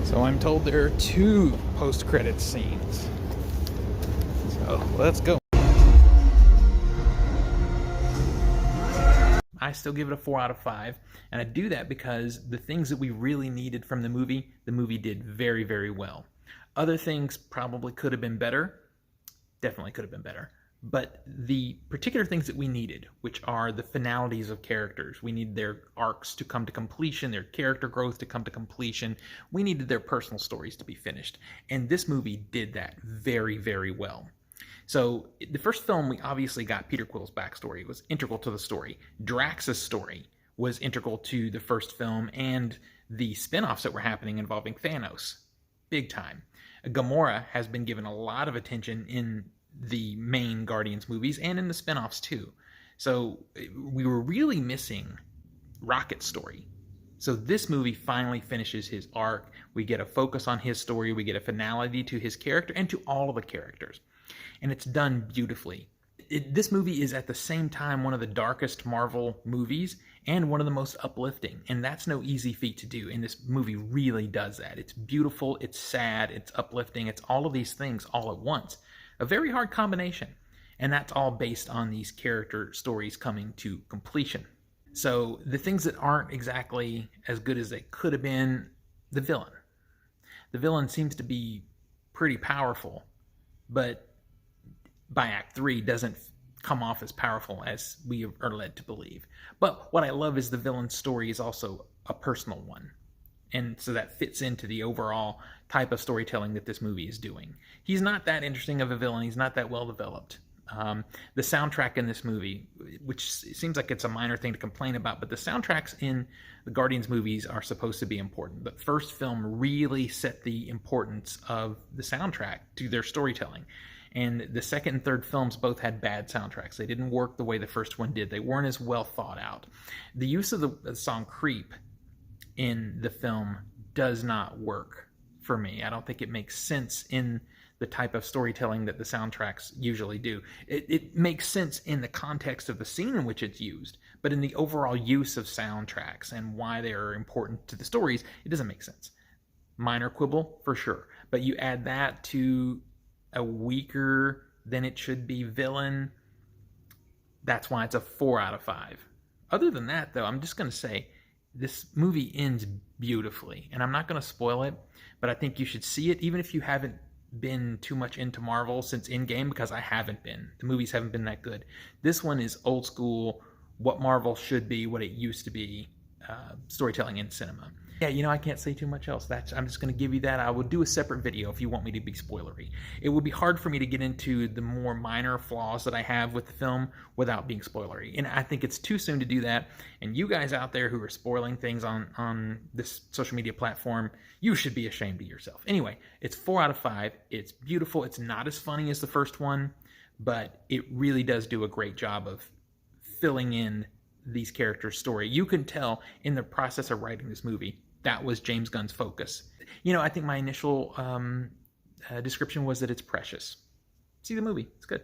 So I'm told there are 2 post-credits scenes. So let's go. I still give it a 4 out of 5, and I do that because the things that we really needed from the movie did very, very well. Other things probably could have been better, definitely could have been better, but the particular things that we needed, which are the finalities of characters, we need their arcs to come to completion, their character growth to come to completion, we needed their personal stories to be finished, and this movie did that very, very well. So the first film, we obviously got Peter Quill's backstory. It was integral to the story. Drax's story was integral to the first film and the spin-offs that were happening involving Thanos. Big time. Gamora has been given a lot of attention in the main Guardians movies and in the spin-offs too. So we were really missing Rocket's story. So this movie finally finishes his arc. We get a focus on his story. We get a finality to his character and to all of the characters. And it's done beautifully. This movie is at the same time one of the darkest Marvel movies and one of the most uplifting. And that's no easy feat to do. And this movie really does that. It's beautiful, it's sad, it's uplifting, it's all of these things all at once. A very hard combination. And that's all based on these character stories coming to completion. So the things that aren't exactly as good as they could have been, the villain. The villain seems to be pretty powerful, but by Act 3 doesn't come off as powerful as we are led to believe. But what I love is the villain's story is also a personal one. And so that fits into the overall type of storytelling that this movie is doing. He's not that interesting of a villain. He's not that well developed. The soundtrack in this movie, which seems like it's a minor thing to complain about, but the soundtracks in the Guardians movies are supposed to be important. The first film really set the importance of the soundtrack to their storytelling. And the second and third films both had bad soundtracks. They didn't work the way the first one did. They weren't as well thought out. The use of the song Creep in the film does not work for me. I don't think it makes sense in the type of storytelling that the soundtracks usually do. It makes sense in the context of the scene in which it's used, but in the overall use of soundtracks and why they are important to the stories, it doesn't make sense. Minor quibble, for sure. But you add that to a weaker than it should be villain, that's why it's a 4 out of 5. Other than that, though, I'm just going to say this movie ends beautifully, and I'm not going to spoil it, but I think you should see it, even if you haven't been too much into Marvel since Endgame, because I haven't been. The movies haven't been that good. This one is old school, what Marvel should be, what it used to be, storytelling in cinema. Yeah, I can't say too much else. I'm just going to give you that. I will do a separate video if you want me to be spoilery. It would be hard for me to get into the more minor flaws that I have with the film without being spoilery. And I think it's too soon to do that. And you guys out there who are spoiling things on this social media platform, you should be ashamed of yourself. Anyway, it's 4 out of 5. It's beautiful. It's not as funny as the first one, but it really does do a great job of filling in these characters' story. You can tell in the process of writing this movie, that was James Gunn's focus. I think my initial description was that it's precious. See the movie. It's good.